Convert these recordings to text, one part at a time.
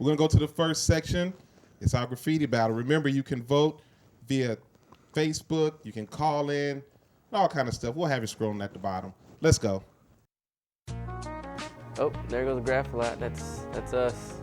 We're gonna go to the first section. It's our graffiti battle. Remember, you can vote via Facebook. You can call in, all kind of stuff. We'll have it scrolling at the bottom. Let's go. Oh, there goes Grapp-A-Lot. That's us.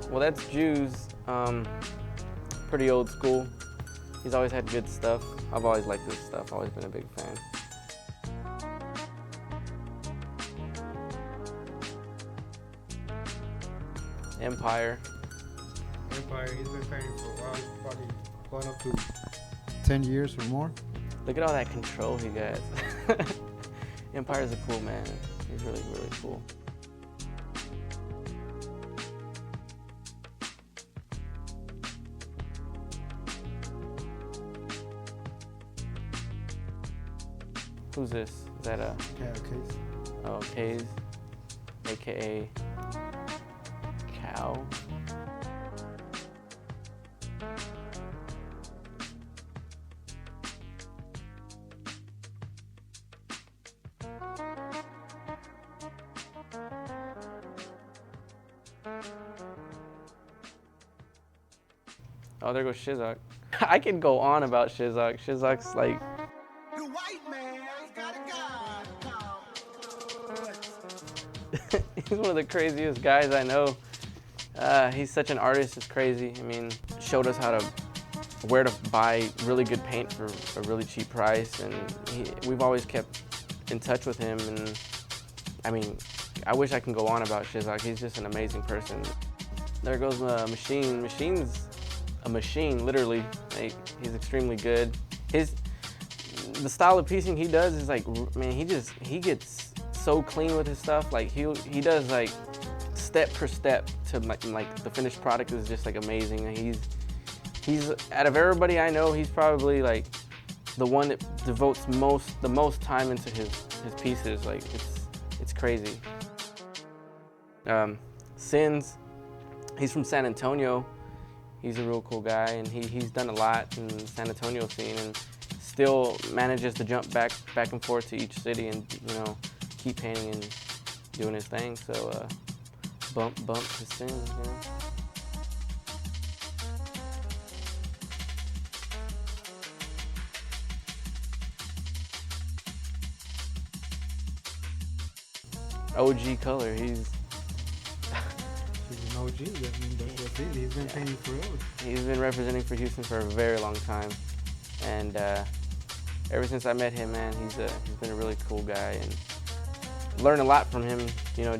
Well, that's Jews. Pretty old school. He's always had good stuff. I've always liked his stuff. Always been a big fan. Empire. Empire, he's been painting for a while, probably going up to 10 years or more. Look at all that control he got. Empire's a cool man. He's really, really cool. Who's this? Is that a... Yeah, Case. Oh, Kaze, AKA Cow. Oh, there goes Shizak. I can go on about Shizak. Shizak's like... He's one of the craziest guys I know. He's such an artist, it's crazy. I mean, showed us where to buy really good paint for a really cheap price, and we've always kept in touch with him. And I mean, I wish I can go on about Shizak. He's just an amazing person. There goes Machine. Machine's a machine, literally. Like, he's extremely good. The style of piecing he does is like, man, he gets so clean with his stuff. Like he does like step per step to like the finished product is just like amazing. He's out of everybody I know, he's probably like the one that devotes the most time into his pieces. Like it's crazy. Sins, he's from San Antonio. He's a real cool guy, and he's done a lot in the San Antonio scene, and still manages to jump back and forth to each city, and keep painting and doing his thing. So bump to Sins. OG Color, he's an OG. I mean, that's it. He's been painting forever. He's been representing for Houston for a very long time, and ever since I met him, man, he's been a really cool guy, and learned a lot from him,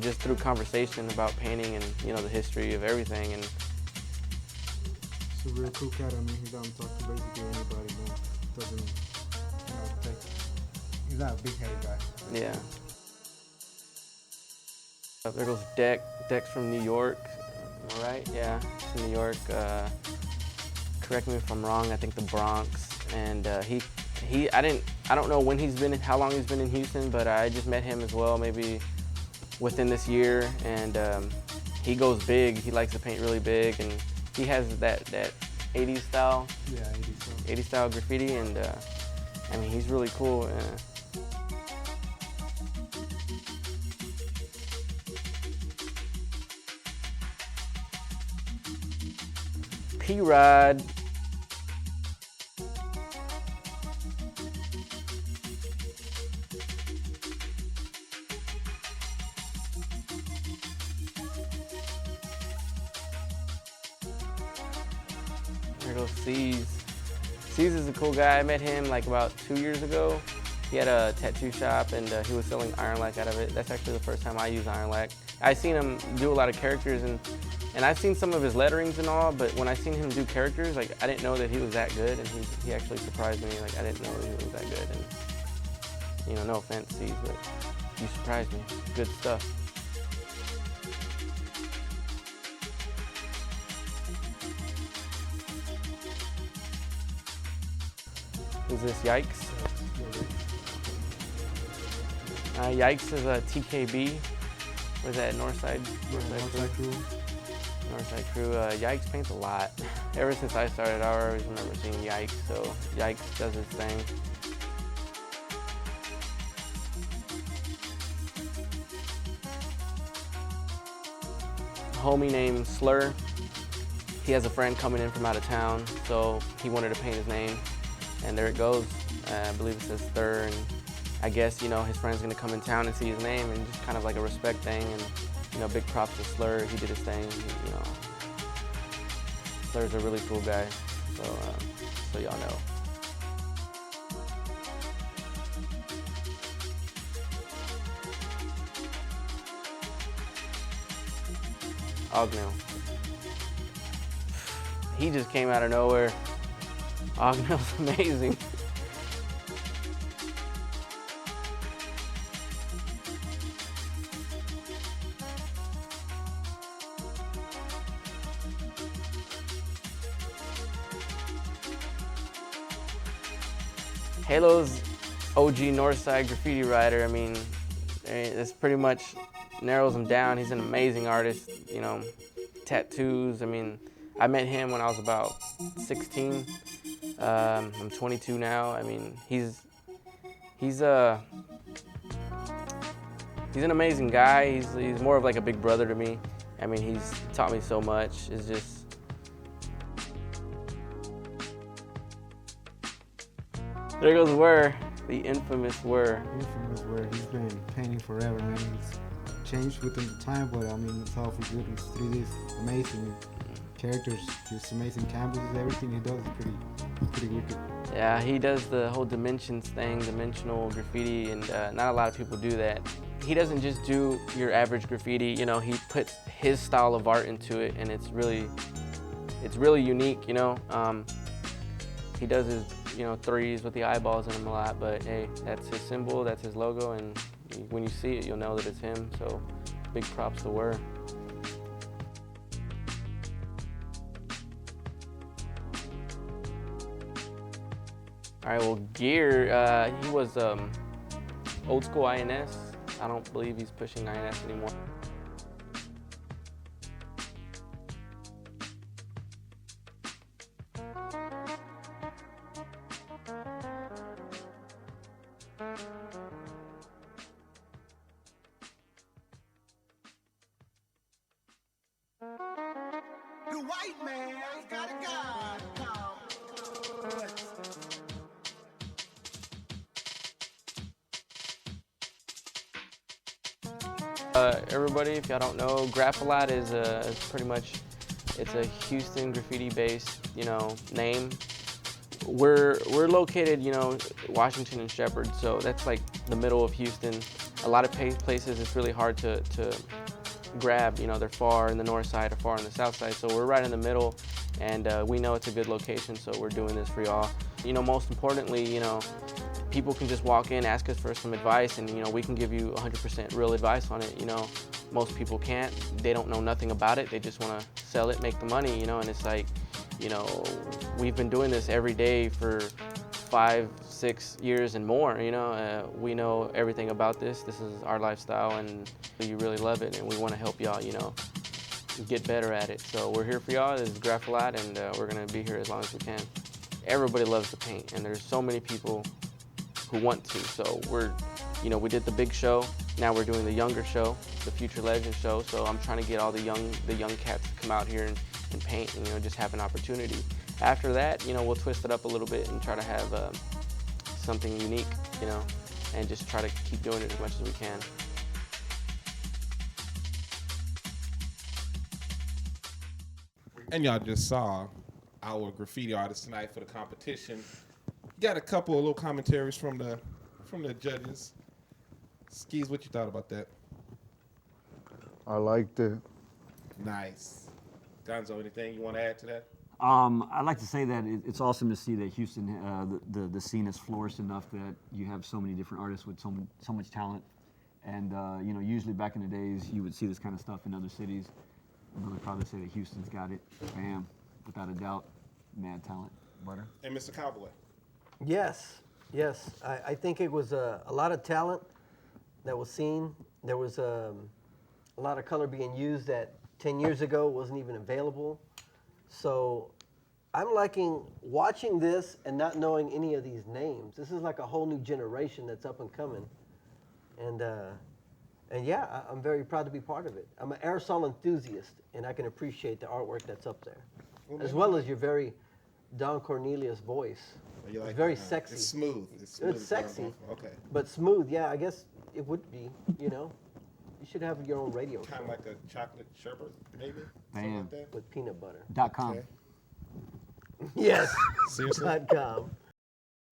just through conversation about painting and the history of everything. And it's a real cool cat. I mean, he doesn't talk to basically anybody, man. Doesn't, he's not a big headed guy. Yeah. There goes Deck. Deck's from New York. Am I right? Yeah, it's from New York. Correct me if I'm wrong. I think the Bronx. And I don't know how long he's been in Houston, but I just met him as well, maybe within this year. And he goes big. He likes to paint really big, and he has that 80s style. Yeah, 80s style. 80s style graffiti, and I mean, he's really cool. P-Rod. There goes C's. C's is a cool guy. I met him like about 2 years ago. He had a tattoo shop, and he was selling iron lac out of it. That's actually the first time I used iron lac. I seen him do a lot of characters, and I've seen some of his letterings and all, but when I seen him do characters, like, I didn't know that he was that good, and he actually surprised me. Like, I didn't know he was that good, and no offense, C's, but you surprised me. Good stuff. Who's this, Yikes? Yikes is a TKB. Where's that? Northside Crew. Northside Crew. Yikes paints a lot. Ever since I started, I always remember seeing Yikes, so Yikes does his thing. Homie named Slur. He has a friend coming in from out of town, so he wanted to paint his name, and there it goes. I believe it says Thur, and I guess, you know, his friend's gonna come in town and see his name, and just kind of like a respect thing, and, you know, big props to Slur. He did his thing, you know. Slur's a really cool guy, so y'all know. Ognell. He just came out of nowhere. Ognell's amazing. Halo's OG Northside graffiti writer. I mean, this pretty much narrows him down. He's an amazing artist, you know, tattoos. I mean, I met him when I was about 16. I'm 22 now. I mean, he's an amazing guy. He's more of like a big brother to me. I mean, he's taught me so much. It's just, there goes Wur, the infamous Wur. Infamous Wur. He's been painting forever, man. He's changed within the time, but I mean, it's all for good. It's 3D, amazing characters, just amazing canvases. Everything he does is pretty wicked. Yeah, he does the whole dimensions thing, dimensional graffiti, and not a lot of people do that. He doesn't just do your average graffiti. You know, he puts his style of art into it, and it's really unique. You know, he does his, you know, threes with the eyeballs in them a lot, but hey, that's his symbol, that's his logo, and when you see it, you'll know that it's him, so big props to Wur. All right, well, Gear, he was old school INS. I don't believe he's pushing INS anymore. The white man's got a gun. Everybody, if y'all don't know, Grapp-A-Lot is pretty much, it's a Houston graffiti-based, you know, name. We're located, you know, Washington and Shepherd, so that's like the middle of Houston. A lot of places it's really hard to grab, you know, they're far in the north side or far on the south side, so we're right in the middle, and we know it's a good location, so we're doing this for y'all. You know, most importantly, you know, people can just walk in, ask us for some advice, and, you know, we can give you 100% real advice on it. You know, most people can't. They don't know nothing about it. They just want to sell it, make the money, you know, and it's like, you know, we've been doing this every day for 5, 6 years and more, you know. We know everything about this. This is our lifestyle, and you really love it, and we want to help y'all, you know, get better at it. So we're here for y'all. This is Grapp-A-Lot, and we're going to be here as long as we can. Everybody loves to paint, and there's so many people who want to. So we're, you know, we did the big show. Now we're doing the younger show, the Future Legend show. So I'm trying to get all the young cats to come out here and paint, and, you know, just have an opportunity. After that, you know, we'll twist it up a little bit and try to have something unique, you know, and just try to keep doing it as much as we can. And y'all just saw our graffiti artist tonight for the competition. Got a couple of little commentaries from the judges. Skis, what you thought about that? I liked it. Nice. Gonzo, anything you want to add to that? I'd like to say that it's awesome to see that Houston, the scene has flourished enough that you have so many different artists with so much talent. And you know, usually back in the days, you would see this kind of stuff in other cities. I'm gonna probably say that Houston's got it. Bam, without a doubt, mad talent. Butter. And Mr. Cowboy. Yes, yes. I think it was a lot of talent. that was seen. There was a lot of color being used that 10 years ago wasn't even available. So I'm liking watching this and not knowing any of these names. This is like a whole new generation that's up and coming. And yeah, I'm very proud to be part of it. I'm an aerosol enthusiast, and I can appreciate the artwork that's up there, as well as your very Don Cornelius voice. You like It's very it, huh? sexy. It's smooth. It's smooth. It's sexy. Okay. But smooth, yeah, I guess it would be, you know. You should have your own radio Kind of show like a chocolate sherbet, maybe? Something like that? with peanut butter. .com. Okay. Yes. Seriously? .com.